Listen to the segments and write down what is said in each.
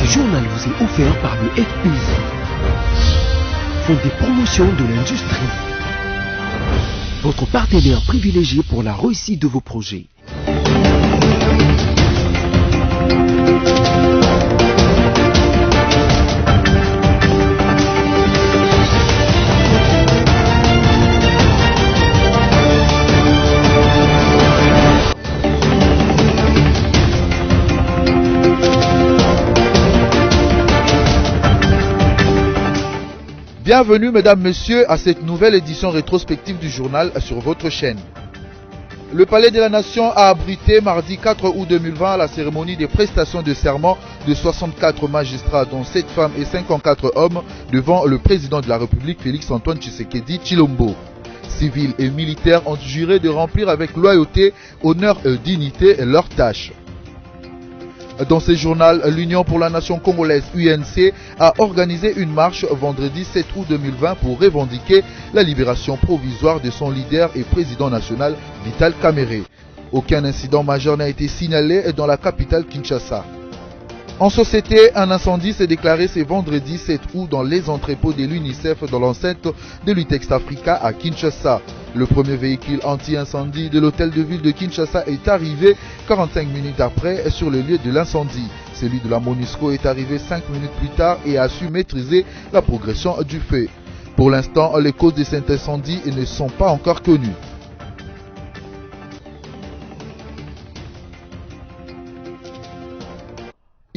journal vous est offert par le FPI, Fonds des promotions de l'industrie, votre partenaire privilégié pour la réussite de vos projets. Bienvenue mesdames, messieurs à cette nouvelle édition rétrospective du journal sur votre chaîne. Le Palais de la Nation a abrité mardi 4 août 2020 la cérémonie des prestations de serment de 64 magistrats dont 7 femmes et 54 hommes devant le président de la République Félix-Antoine Tshisekedi Tshilombo. Civils et militaires ont juré de remplir avec loyauté, honneur et dignité leurs tâches. Dans ce journal, l'Union pour la Nation congolaise UNC a organisé une marche vendredi 7 août 2020 pour revendiquer la libération provisoire de son leader et président national Vital Kamerhe. Aucun incident majeur n'a été signalé dans la capitale Kinshasa. En société, un incendie s'est déclaré ce vendredi 7 août dans les entrepôts de l'UNICEF dans l'enceinte de l'Utex Africa à Kinshasa. Le premier véhicule anti-incendie de l'hôtel de ville de Kinshasa est arrivé 45 minutes après sur le lieu de l'incendie. Celui de la MONUSCO est arrivé 5 minutes plus tard et a su maîtriser la progression du feu. Pour l'instant, les causes de cet incendie ne sont pas encore connues.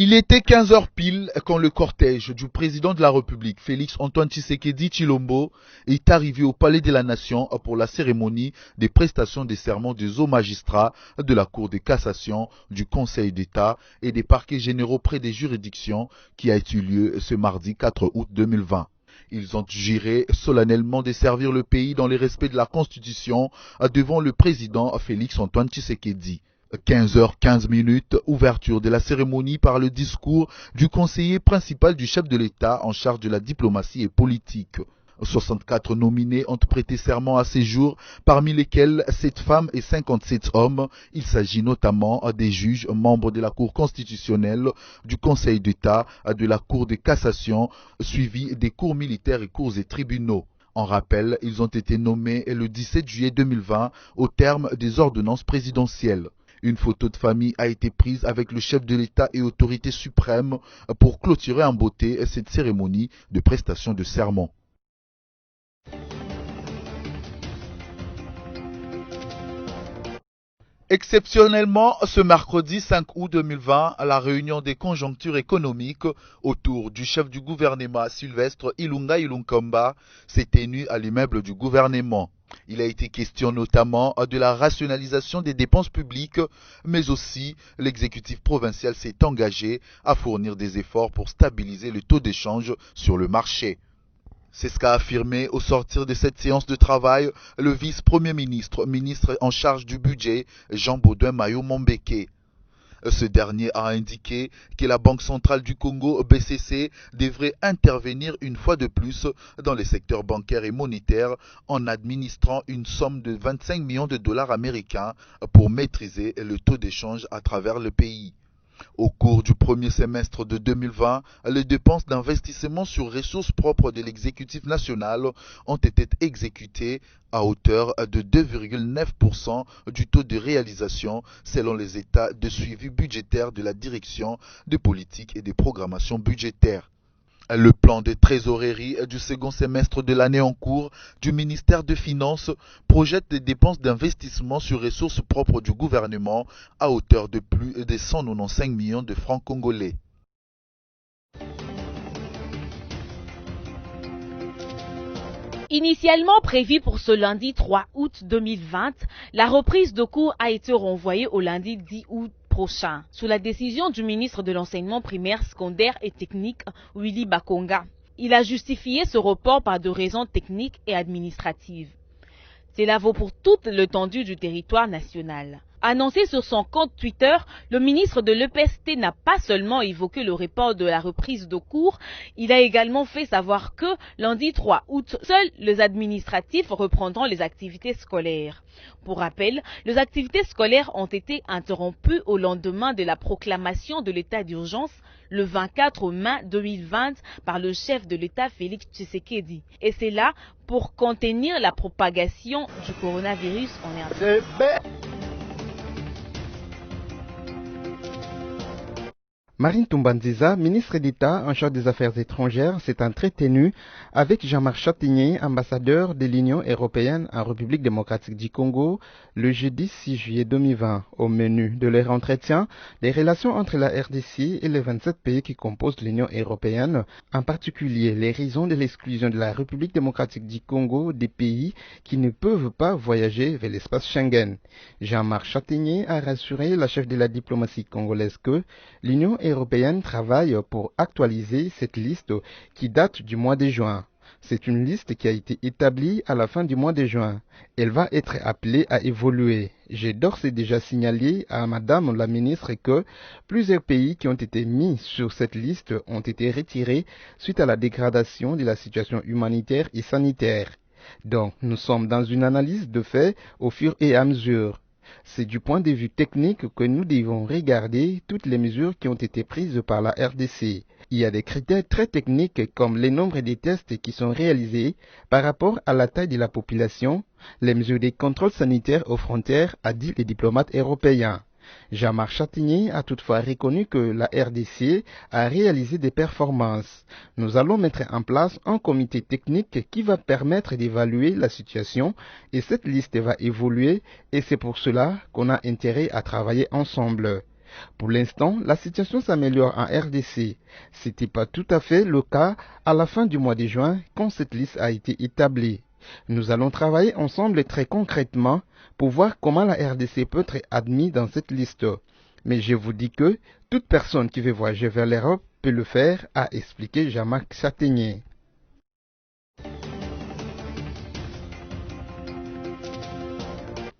Il était 15 heures pile quand le cortège du président de la République, Félix-Antoine Tshisekedi Tshilombo, est arrivé au Palais de la Nation pour la cérémonie des prestations des serments des hauts magistrats de la Cour de cassation, du Conseil d'État et des parquets généraux près des juridictions qui a eu lieu ce mardi 4 août 2020. Ils ont juré solennellement de servir le pays dans le respect de la Constitution devant le président Félix-Antoine Tshisekedi. 15h15, ouverture de la cérémonie par le discours du conseiller principal du chef de l'État en charge de la diplomatie et politique. 64 nominés ont prêté serment à ces jours, parmi lesquels 7 femmes et 57 hommes. Il s'agit notamment des juges, membres de la Cour constitutionnelle, du Conseil d'État, de la Cour de cassation, suivis des cours militaires et cours et tribunaux. En rappel, ils ont été nommés le 17 juillet 2020 au terme des ordonnances présidentielles. Une photo de famille a été prise avec le chef de l'État et autorité suprême pour clôturer en beauté cette cérémonie de prestation de serment. Exceptionnellement, ce mercredi 5 août 2020, la réunion des conjonctures économiques autour du chef du gouvernement Sylvestre Ilunga Ilunkomba s'est tenue à l'immeuble du gouvernement. Il a été question notamment de la rationalisation des dépenses publiques, mais aussi l'exécutif provincial s'est engagé à fournir des efforts pour stabiliser le taux d'échange sur le marché. C'est ce qu'a affirmé au sortir de cette séance de travail le vice-premier ministre, ministre en charge du budget, Jean-Baudouin Mayo-Mombeke. Ce dernier a indiqué que la Banque centrale du Congo, BCC, devrait intervenir une fois de plus dans les secteurs bancaires et monétaires en administrant une somme de 25 millions de dollars américains pour maîtriser le taux d'échange à travers le pays. Au cours du premier semestre de 2020, les dépenses d'investissement sur ressources propres de l'exécutif national ont été exécutées à hauteur de 2,9% du taux de réalisation selon les états de suivi budgétaire de la direction de politique et de programmation budgétaire. Le plan de trésorerie du second semestre de l'année en cours du ministère des Finances projette des dépenses d'investissement sur ressources propres du gouvernement à hauteur de plus de 195 millions de francs congolais. Initialement prévue pour ce lundi 3 août 2020, la reprise de cours a été renvoyée au lundi 10 août prochain, sous la décision du ministre de l'Enseignement primaire, secondaire et technique, Willy Bakonga. Il a justifié ce report par des raisons techniques et administratives. Cela vaut pour toute l'étendue du territoire national. Annoncé sur son compte Twitter, le ministre de l'EPST n'a pas seulement évoqué le report de la reprise de cours, il a également fait savoir que lundi 3 août, seuls les administratifs reprendront les activités scolaires. Pour rappel, les activités scolaires ont été interrompues au lendemain de la proclamation de l'état d'urgence le 24 mai 2020 par le chef de l'État Félix Tshisekedi. Et c'est là pour contenir la propagation du coronavirus en RDC. Marine Toumbanziza, ministre d'État en charge des Affaires étrangères, s'est entretenue avec Jean-Marc Chatinier, ambassadeur de l'Union européenne en République démocratique du Congo, le jeudi 6 juillet 2020. Au menu de leur entretien, les relations entre la RDC et les 27 pays qui composent l'Union européenne, en particulier les raisons de l'exclusion de la République démocratique du Congo des pays qui ne peuvent pas voyager vers l'espace Schengen. Jean-Marc Chatinier a rassuré la chef de la diplomatie congolaise que l'Union européenne travaille pour actualiser cette liste qui date du mois de juin. C'est une liste qui a été établie à la fin du mois de juin. Elle va être appelée à évoluer. J'ai d'ores et déjà signalé à Madame la ministre que plusieurs pays qui ont été mis sur cette liste ont été retirés suite à la dégradation de la situation humanitaire et sanitaire. Donc, nous sommes dans une analyse de fait au fur et à mesure. C'est du point de vue technique que nous devons regarder toutes les mesures qui ont été prises par la RDC. Il y a des critères très techniques comme le nombre de tests qui sont réalisés par rapport à la taille de la population, les mesures de contrôle sanitaire aux frontières, a dit les diplomates européens. Jean-Marc Chatinier a toutefois reconnu que la RDC a réalisé des performances. Nous allons mettre en place un comité technique qui va permettre d'évaluer la situation et cette liste va évoluer et c'est pour cela qu'on a intérêt à travailler ensemble. Pour l'instant, la situation s'améliore en RDC. C'était pas tout à fait le cas à la fin du mois de juin quand cette liste a été établie. Nous allons travailler ensemble très concrètement pour voir comment la RDC peut être admise dans cette liste. Mais je vous dis que toute personne qui veut voyager vers l'Europe peut le faire, a expliqué Jean-Marc Chatinier.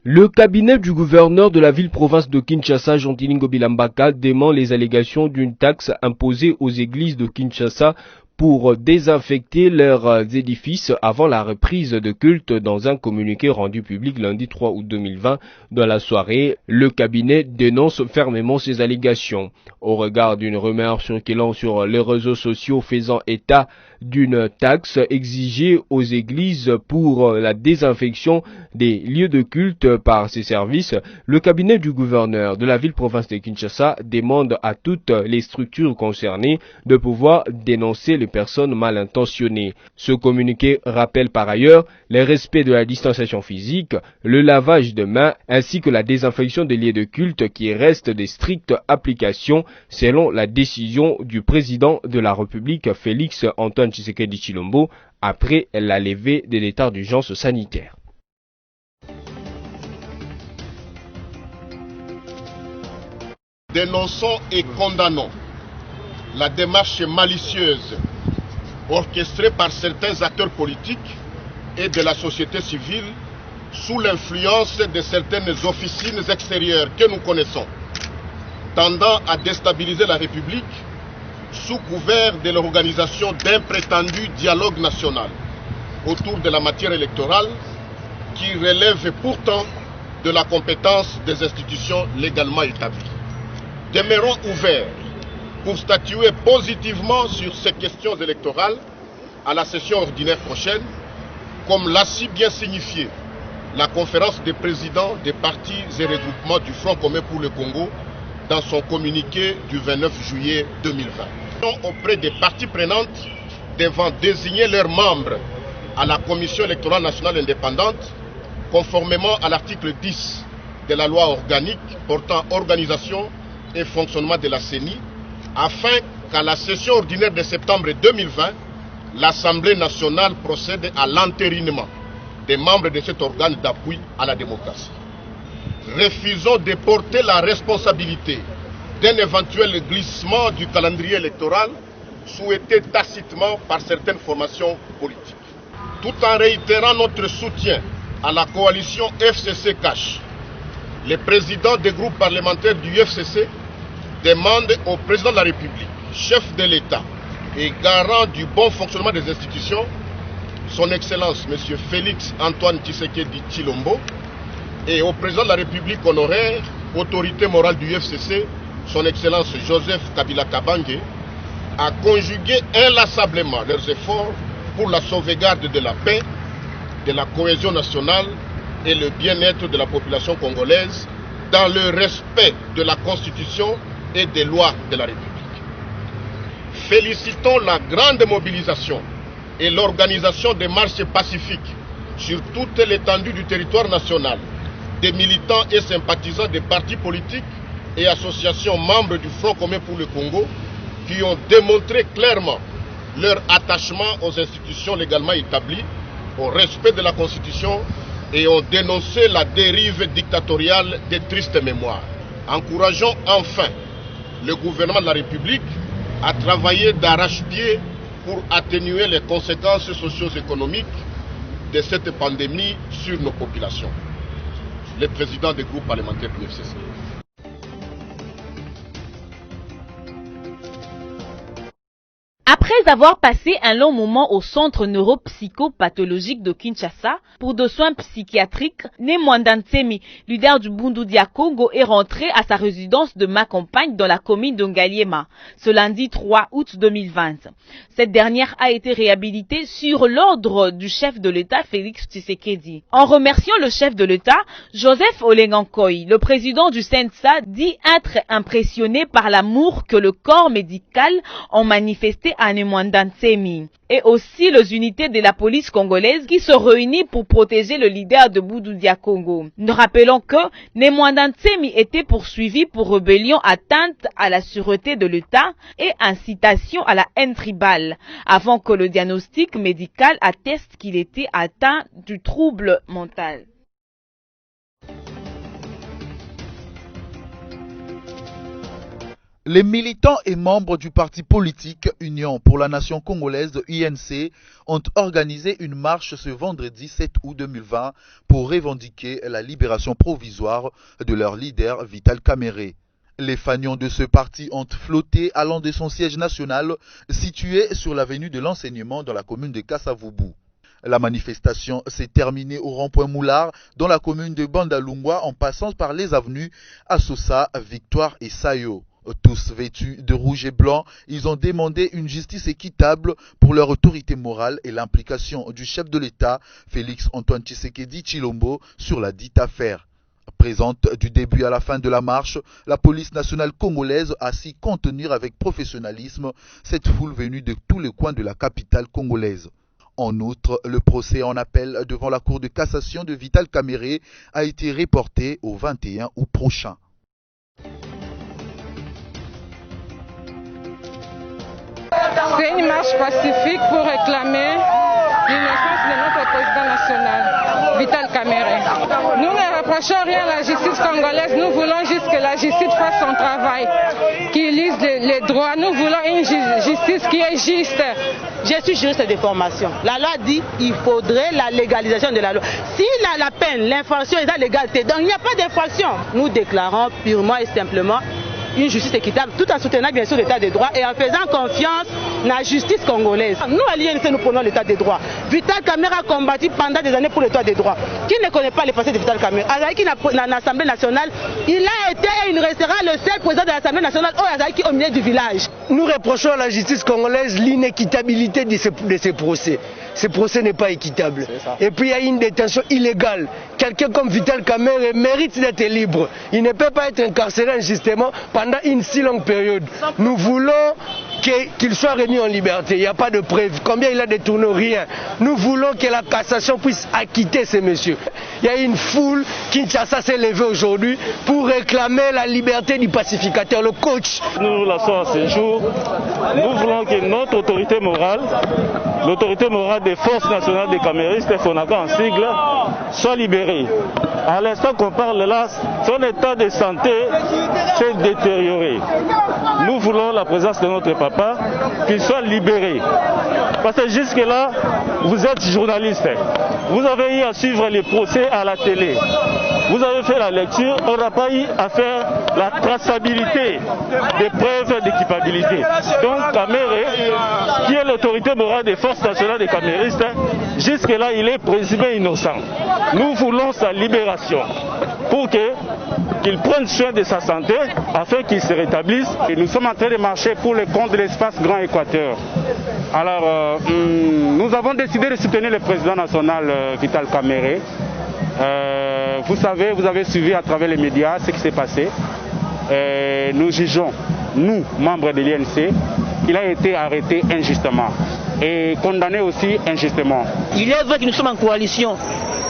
Le cabinet du gouverneur de la ville-province de Kinshasa, Jean Tilingo Bilambaka, dément les allégations d'une taxe imposée aux églises de Kinshasa pour désinfecter leurs édifices avant la reprise de culte. Dans un communiqué rendu public lundi 3 août 2020, dans la soirée, le cabinet dénonce fermement ces allégations. Au regard d'une rumeur circulant sur les réseaux sociaux faisant état d'une taxe exigée aux églises pour la désinfection des lieux de culte par ces services, le cabinet du gouverneur de la ville-province de Kinshasa demande à toutes les structures concernées de pouvoir dénoncer les personnes mal intentionnées. Ce communiqué rappelle par ailleurs le respect de la distanciation physique, le lavage de mains ainsi que la désinfection des lieux de culte qui restent de strictes applications selon la décision du président de la République Félix Antoine Tshisekedi Tshilombo après la levée de l'état d'urgence sanitaire. Dénonçons et condamnons la démarche malicieuse orchestrée par certains acteurs politiques et de la société civile sous l'influence de certaines officines extérieures que nous connaissons, tendant à déstabiliser la République sous couvert de l'organisation d'un prétendu dialogue national autour de la matière électorale qui relève pourtant de la compétence des institutions légalement établies. Demeurons ouverts pour statuer positivement sur ces questions électorales à la session ordinaire prochaine, comme l'a si bien signifié la conférence des présidents des partis et regroupements du Front commun pour le Congo dans son communiqué du 29 juillet 2020. Auprès des parties prenantes devant désigner leurs membres à la Commission électorale nationale indépendante, conformément à l'article 10 de la loi organique portant organisation et fonctionnement de la CENI, afin qu'à la session ordinaire de septembre 2020, l'Assemblée nationale procède à l'entérinement des membres de cet organe d'appui à la démocratie. Refusons de porter la responsabilité d'un éventuel glissement du calendrier électoral souhaité tacitement par certaines formations politiques. Tout en réitérant notre soutien à la coalition FCC Cash les présidents des groupes parlementaires du UFCC demandent au président de la République, chef de l'État et garant du bon fonctionnement des institutions, son Excellence M. Félix Antoine Tshisekedi Tshilombo, et au président de la République honoraire, autorité morale du UFCC, son Excellence Joseph Kabila Kabange, à conjuguer inlassablement leurs efforts pour la sauvegarde de la paix, de la cohésion nationale et le bien-être de la population congolaise dans le respect de la Constitution et des lois de la République. Félicitons la grande mobilisation et l'organisation des marches pacifiques sur toute l'étendue du territoire national des militants et sympathisants des partis politiques et associations membres du Front commun pour le Congo qui ont démontré clairement leur attachement aux institutions légalement établies, au respect de la Constitution et ont dénoncé la dérive dictatoriale des tristes mémoires. Encourageons enfin le gouvernement de la République à travailler d'arrache-pied pour atténuer les conséquences socio-économiques de cette pandémie sur nos populations. Le président des groupes parlementaires du FCC. Après avoir passé un long moment au centre neuropsychopathologique de Kinshasa pour des soins psychiatriques, Nemwanda Ntsemi, leader du Bundu Dia Congo, est rentré à sa résidence de Macampagne dans la commune de Ngaliema ce lundi 3 août 2020. Cette dernière a été réhabilitée sur l'ordre du chef de l'État Félix Tshisekedi. En remerciant le chef de l'État, Joseph Olengankoy, le président du CNSA, dit être impressionné par l'amour que le corps médical en manifesté à Nemwanda Ntsemi et aussi les unités de la police congolaise qui se réunissent pour protéger le leader de Bundu Dia Congo. Nous rappelons que Nemwanda Ntsemi était poursuivi pour rébellion, atteinte à la sûreté de l'État et incitation à la haine tribale, avant que le diagnostic médical atteste qu'il était atteint du trouble mental. Les militants et membres du parti politique Union pour la Nation congolaise de UNC ont organisé une marche ce vendredi 7 août 2020 pour revendiquer la libération provisoire de leur leader Vital Kamerhe. Les fanions de ce parti ont flotté allant de son siège national situé sur l'avenue de l'enseignement dans la commune de Kassavubu. La manifestation s'est terminée au rond-point Moulard dans la commune de Bandalungwa en passant par les avenues Assosa, Victoire et Sayo. Tous vêtus de rouge et blanc, ils ont demandé une justice équitable pour leur autorité morale et l'implication du chef de l'État, Félix Antoine Tshisekedi Tshilombo, sur la dite affaire. Présente du début à la fin de la marche, la police nationale congolaise a su contenir avec professionnalisme cette foule venue de tous les coins de la capitale congolaise. En outre, le procès en appel devant la Cour de cassation de Vital Kamerhe a été reporté au 21 août prochain. C'est une marche pacifique pour réclamer l'innocence de notre président national, Vital Kamerhe. Nous ne reprochons rien à la justice congolaise, nous voulons juste que la justice fasse son travail, qu'il lise les droits. Nous voulons une justice qui est juste. Je suis juriste de formation. La loi dit qu'il faudrait la légalisation de la loi. Si la peine, l'infraction est à l'égalité, donc il n'y a pas d'infraction. Nous déclarons purement et simplement une justice équitable, tout en soutenant bien sûr l'état des droits et en faisant confiance à la justice congolaise. Nous, à l'INC, nous prenons l'état des droits. Vital Kamerhe a combattu pendant des années pour l'état des droits. Qui ne connaît pas les passés de Vital Kamerhe? Azaki, dans l'Assemblée nationale, il a été et il restera le seul président de l'Assemblée nationale au milieu du village. Nous reprochons à la justice congolaise l'inéquitabilité de ces procès. Ce procès n'est pas équitable. Et puis il y a une détention illégale. Quelqu'un comme Vital Kamerhe mérite d'être libre. Il ne peut pas être incarcéré injustement pendant une si longue période. Nous voulons qu'il soit remis en liberté. Il n'y a pas de preuve. Combien il a détourné? Rien. Nous voulons que la cassation puisse acquitter ces messieurs. Il y a une foule, Kinshasa s'est levée aujourd'hui pour réclamer la liberté du pacificateur, le coach. Nous nous lançons à ce jour. Nous voulons que notre autorité morale, l'autorité morale des forces nationales des caméristes, FONACA en sigle, soit libérée. À l'instant qu'on parle là, son état de santé s'est détérioré. Nous voulons la présence de notre papa, qu'il soit libéré. Parce que jusque-là, vous êtes journaliste. Vous avez eu à suivre les procès à la télé. Vous avez fait la lecture, on n'a pas eu à faire la traçabilité des preuves d'équipabilité. Donc Kamere, qui est l'autorité morale des forces nationales des caméristes, jusque-là il est présumé innocent. Nous voulons sa libération pour qu'il prenne soin de sa santé afin qu'il se rétablisse. Et nous sommes en train de marcher pour le compte de l'espace Grand Équateur. Alors, nous avons décidé de soutenir le président national Vital Kamerhe. Vous savez, vous avez suivi à travers les médias ce qui s'est passé. Nous jugeons, nous, membres de l'INC, qu'il a été arrêté injustement et condamné aussi injustement. Il est vrai que nous sommes en coalition,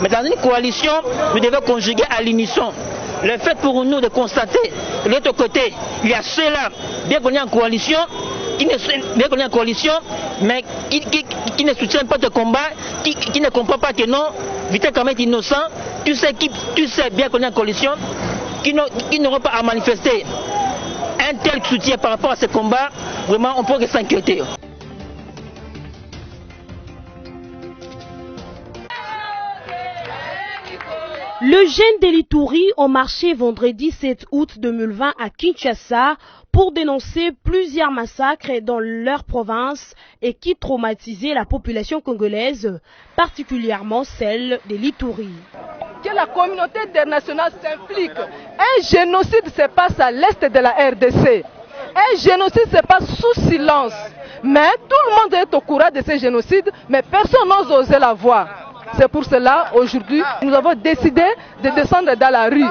mais dans une coalition, nous devons conjuguer à l'unisson. Le fait pour nous de constater, de l'autre côté, il y a ceux-là, bien qu'on est en coalition, mais qui ne soutiennent pas ce combat, qui ne comprennent pas que non, Vital Kamerhe est innocent, tu sais bien qu'on est en coalition, qui n'auront pas à manifester un tel soutien par rapport à ce combat, vraiment on peut s'inquiéter. Le jeune de l'Ituri ont marché vendredi 7 août 2020 à Kinshasa pour dénoncer plusieurs massacres dans leur province et qui traumatisaient la population congolaise, particulièrement celle de l'Ituri. Que la communauté internationale s'implique. Un génocide se passe à l'est de la RDC. Un génocide se passe sous silence. Mais tout le monde est au courant de ce génocide, mais personne n'ose oser la voir. C'est pour cela, aujourd'hui, nous avons décidé de descendre dans la rue.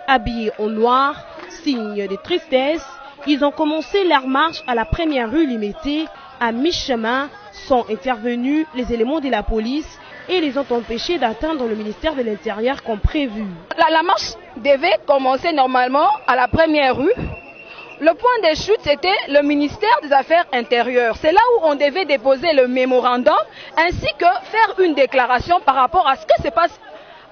Habillés en noir, signe de tristesse, ils ont commencé leur marche à la première rue Limité. À mi-chemin sont intervenus les éléments de la police et les ont empêchés d'atteindre le ministère de l'Intérieur comme prévu. La marche devait commencer normalement à la première rue. Le point de chute, c'était le ministère des Affaires intérieures. C'est là où on devait déposer le mémorandum ainsi que faire une déclaration par rapport à ce que se passe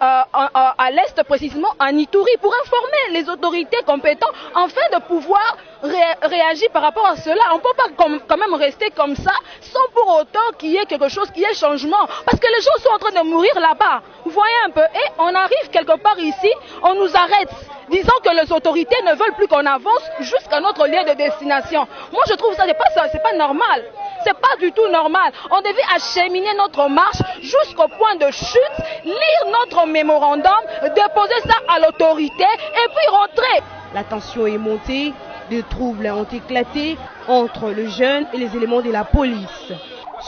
à l'Est, précisément en Ituri, pour informer les autorités compétentes afin de pouvoir réagir par rapport à cela. On ne peut pas quand même rester comme ça sans pour autant qu'il y ait quelque chose, qu'il y ait changement. Parce que les gens sont en train de mourir là-bas. Vous voyez un peu. Et on arrive quelque part ici, on nous arrête, disant que les autorités ne veulent plus qu'on avance jusqu'à notre lieu de destination. Moi je trouve ça, c'est pas normal. C'est pas du tout normal. On devait acheminer notre marche jusqu'au point de chute, lire notre mémorandum, déposer ça à l'autorité et puis rentrer. La tension est montée, des troubles ont éclaté entre les jeunes et les éléments de la police.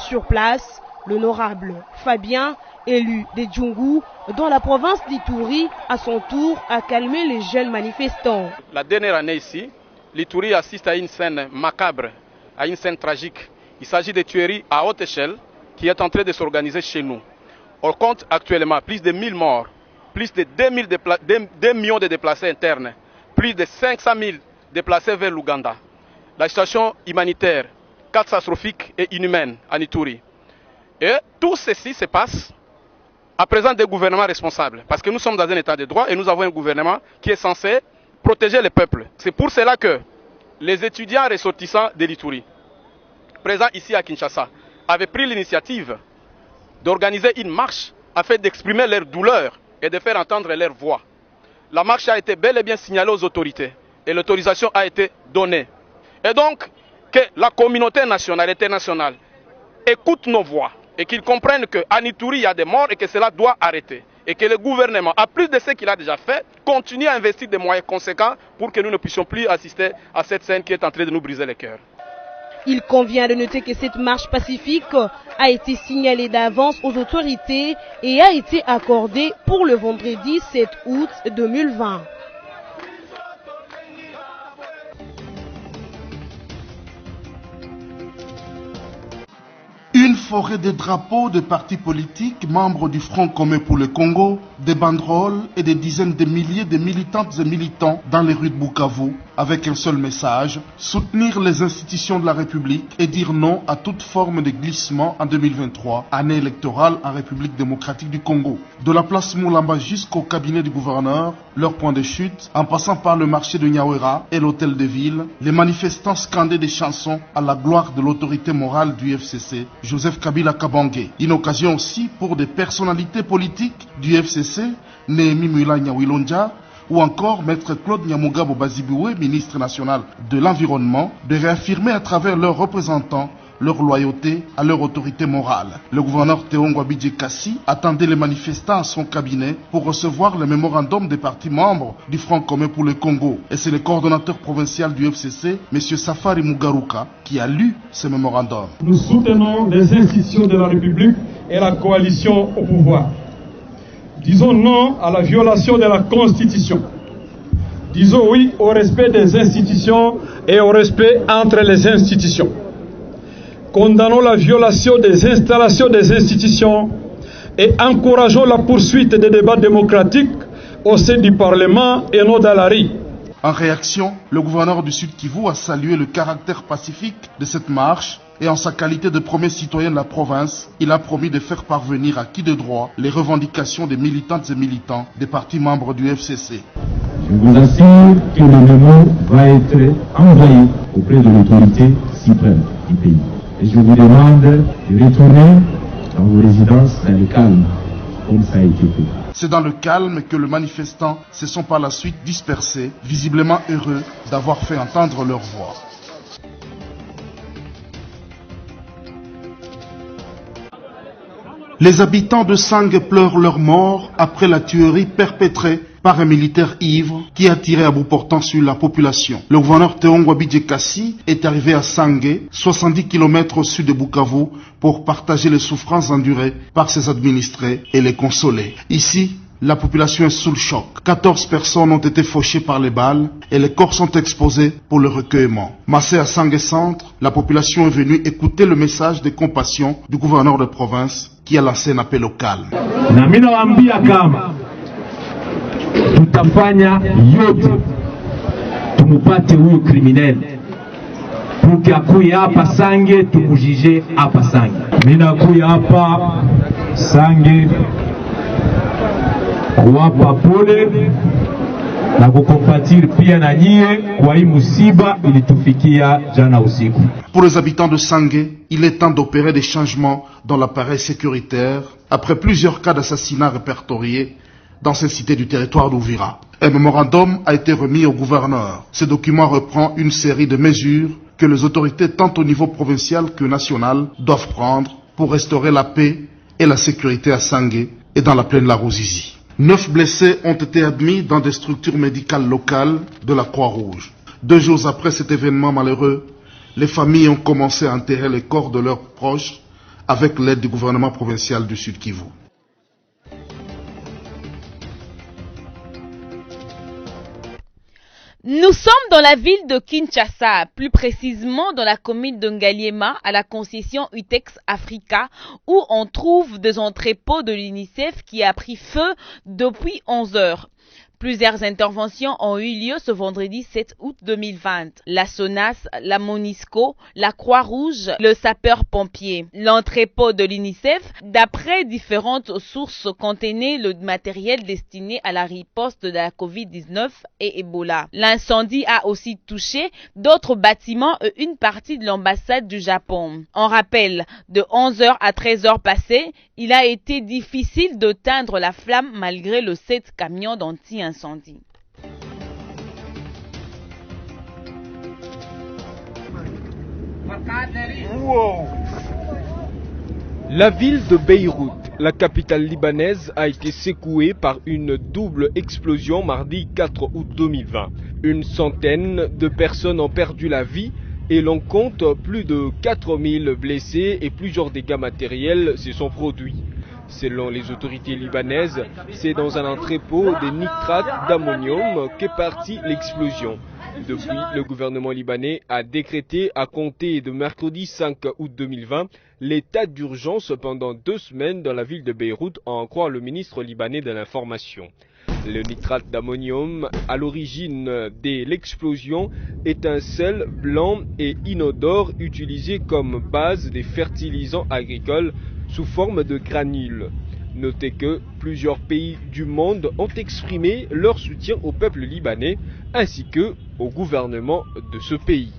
Sur place, l'honorable Fabien, élu de Djungu, dans la province d'Ituri, à son tour, a calmé les jeunes manifestants. La dernière année ici, l'Ituri assiste à une scène macabre, à une scène tragique. Il s'agit de tueries à haute échelle qui est en train de s'organiser chez nous. On compte actuellement plus de 1000 morts, plus de 2 millions de déplacés internes, plus de 500 000 déplacés vers l'Ouganda. La situation humanitaire catastrophique et inhumaine en Ituri. Et tout ceci se passe à présent des gouvernements responsables. Parce que nous sommes dans un état de droit et nous avons un gouvernement qui est censé protéger le peuple. C'est pour cela que les étudiants ressortissants de l'Ituri, présents ici à Kinshasa, avaient pris l'initiative d'organiser une marche afin d'exprimer leur douleur et de faire entendre leur voix. La marche a été bel et bien signalée aux autorités et l'autorisation a été donnée. Et donc, que la communauté nationale et internationale écoute nos voix et qu'ils comprennent qu'en Ituri, il y a des morts et que cela doit arrêter. Et que le gouvernement, à plus de ce qu'il a déjà fait, continue à investir des moyens conséquents pour que nous ne puissions plus assister à cette scène qui est en train de nous briser le cœur. Il convient de noter que cette marche pacifique a été signalée d'avance aux autorités et a été accordée pour le vendredi 7 août 2020. Une forêt de drapeaux de partis politiques, membres du Front commun pour le Congo, des banderoles et des dizaines de milliers de militantes et militants dans les rues de Bukavu, avec un seul message, soutenir les institutions de la République et dire non à toute forme de glissement en 2023, année électorale en République démocratique du Congo. De la place Moulamba jusqu'au cabinet du gouverneur, leur point de chute, en passant par le marché de Nyawera et l'hôtel de ville, les manifestants scandaient des chansons à la gloire de l'autorité morale du FCC, Joseph Kabila Kabange. Une occasion aussi pour des personnalités politiques du FCC Néhémie Mulanya Wilonja, ou encore Maître Claude Nyamugabo Baziboué, ministre national de l'Environnement, de réaffirmer à travers leurs représentants leur loyauté à leur autorité morale. Le gouverneur Théongo Abidje Kassi attendait les manifestants à son cabinet pour recevoir le mémorandum des partis membres du Front commun pour le Congo. Et c'est le coordonnateur provincial du FCC, M. Safari Mugaruka, qui a lu ce mémorandum. Nous soutenons les institutions de la République et la coalition au pouvoir. Disons non à la violation de la Constitution. Disons oui au respect des institutions et au respect entre les institutions. Condamnons la violation des installations des institutions et encourageons la poursuite des débats démocratiques au sein du Parlement et non dans la rue. En réaction, le gouverneur du Sud Kivu a salué le caractère pacifique de cette marche et en sa qualité de premier citoyen de la province, il a promis de faire parvenir à qui de droit les revendications des militantes et militants des partis membres du FCC. Je vous assure que le mémo va être envoyé auprès de l'autorité suprême du pays. Et je vous demande de retourner dans vos résidences dans le calme, comme ça a été fait. C'est dans le calme que les manifestants se sont par la suite dispersés, visiblement heureux d'avoir fait entendre leur voix. Les habitants de Sangue pleurent leur mort après la tuerie perpétrée par un militaire ivre qui a tiré à bout portant sur la population. Le gouverneur Théongo Abidje Kassi est arrivé à Sangue, 70 km au sud de Bukavu, pour partager les souffrances endurées par ses administrés et les consoler. Ici, la population est sous le choc. 14 personnes ont été fauchées par les balles et les corps sont exposés pour le recueillement. Massé à Sangue Centre, la population est venue écouter le message de compassion du gouverneur de province qui a lancé un appel au calme. Tutafanya yote tumupate huyu criminel tukiakuya hapa Sange tumujije hapa Sange. Mina kuya hapa Sange kuwapa pole na kukompatir pia na nyie kwa hii musiba ilitufikia jana usiku. Pour les habitants de Sangue, il est temps d'opérer des changements dans l'appareil sécuritaire après plusieurs cas d'assassinats répertoriés dans ces cités du territoire d'Ouvira. Un mémorandum a été remis au gouverneur. Ce document reprend une série de mesures que les autorités, tant au niveau provincial que national, doivent prendre pour restaurer la paix et la sécurité à Sangue et dans la plaine la Ruzizi. 9 blessés ont été admis dans des structures médicales locales de la Croix-Rouge. 2 jours après cet événement malheureux, les familles ont commencé à enterrer les corps de leurs proches avec l'aide du gouvernement provincial du Sud Kivu. Nous sommes dans la ville de Kinshasa, plus précisément dans la commune de Ngaliema, à la concession Utex Africa, où on trouve des entrepôts de l'UNICEF qui a pris feu depuis 11 heures. Plusieurs interventions ont eu lieu ce vendredi 7 août 2020. La SONAS, la MONUSCO, la Croix-Rouge, le sapeur-pompier. L'entrepôt de l'UNICEF, d'après différentes sources, contenait le matériel destiné à la riposte de la COVID-19 et Ebola. L'incendie a aussi touché d'autres bâtiments et une partie de l'ambassade du Japon. On rappelle, de 11h à 13h passées, il a été difficile d'éteindre la flamme malgré le 7 camions d'anti-incendie. La ville de Beyrouth, la capitale libanaise, a été secouée par une double explosion mardi 4 août 2020. Une centaine de personnes ont perdu la vie et l'on compte plus de 4000 blessés et plusieurs dégâts matériels se sont produits. Selon les autorités libanaises, c'est dans un entrepôt de nitrate d'ammonium qu'est partie l'explosion. Depuis, le gouvernement libanais a décrété à compter de mercredi 5 août 2020 l'état d'urgence pendant 2 semaines dans la ville de Beyrouth, à en croire le ministre libanais de l'information. Le nitrate d'ammonium, à l'origine de l'explosion, est un sel blanc et inodore utilisé comme base des fertilisants agricoles sous forme de granules. Notez que plusieurs pays du monde ont exprimé leur soutien au peuple libanais ainsi que au gouvernement de ce pays.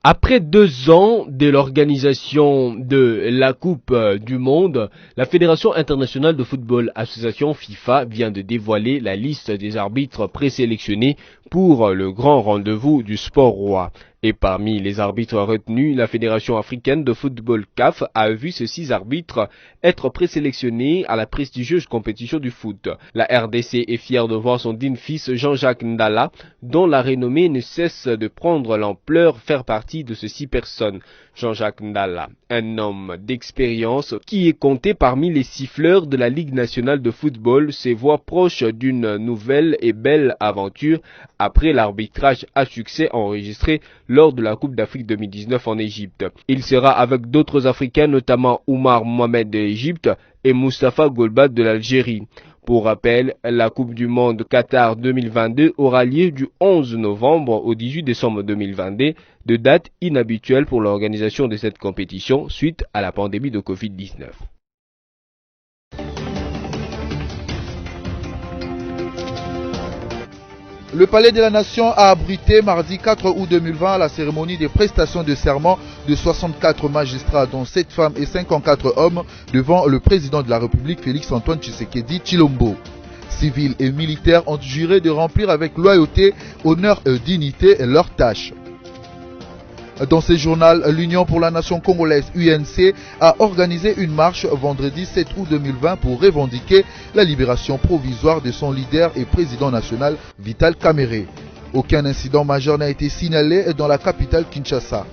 Après 2 ans de l'organisation de la Coupe du Monde, la Fédération internationale de football association FIFA vient de dévoiler la liste des arbitres présélectionnés pour le grand rendez-vous du sport roi. Et parmi les arbitres retenus, la Fédération africaine de football CAF a vu ces 6 arbitres être présélectionnés à la prestigieuse compétition du foot. La RDC est fière de voir son digne fils Jean-Jacques Ndala, dont la renommée ne cesse de prendre l'ampleur, faire partie de ces 6 personnes. Jean-Jacques Ndala, un homme d'expérience qui est compté parmi les siffleurs de la Ligue nationale de football, se voit proche d'une nouvelle et belle aventure après l'arbitrage à succès enregistré lors de la Coupe d'Afrique 2019 en Égypte. Il sera avec d'autres Africains, notamment Oumar Mohamed de l'Égypte et Moustapha Golbat de l'Algérie. Pour rappel, la Coupe du Monde Qatar 2022 aura lieu du 11 novembre au 18 décembre 2022, de date inhabituelle pour l'organisation de cette compétition suite à la pandémie de Covid-19. Le Palais de la Nation a abrité mardi 4 août 2020 la cérémonie des prestations de serment de 64 magistrats, dont 7 femmes et 54 hommes, devant le président de la République Félix-Antoine Tshisekedi Tshilombo. Civils et militaires ont juré de remplir avec loyauté, honneur et dignité leurs tâches. Dans ce journal, l'Union pour la Nation congolaise UNC a organisé une marche vendredi 7 août 2020 pour revendiquer la libération provisoire de son leader et président national Vital Kamerhe. Aucun incident majeur n'a été signalé dans la capitale Kinshasa.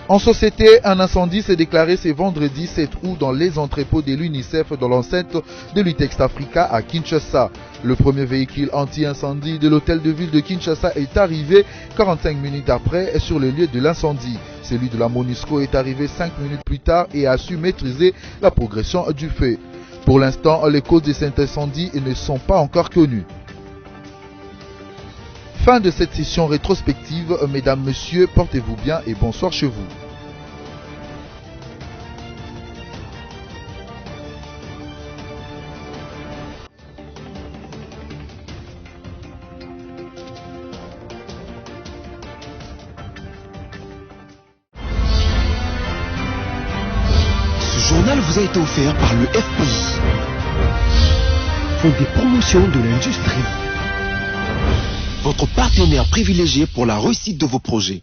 En société, un incendie s'est déclaré ce vendredi 7 août dans les entrepôts de l'UNICEF dans l'enceinte de l'Utext Africa à Kinshasa. Le premier véhicule anti-incendie de l'hôtel de ville de Kinshasa est arrivé 45 minutes après sur le lieu de l'incendie. Celui de la MONUSCO est arrivé 5 minutes plus tard et a su maîtriser la progression du feu. Pour l'instant, les causes de cet incendie ne sont pas encore connues. Fin de cette session rétrospective, mesdames, messieurs, portez-vous bien et bonsoir chez vous. Ce journal vous a été offert par le FPI, Fonds des promotions de l'industrie. Votre partenaire privilégié pour la réussite de vos projets.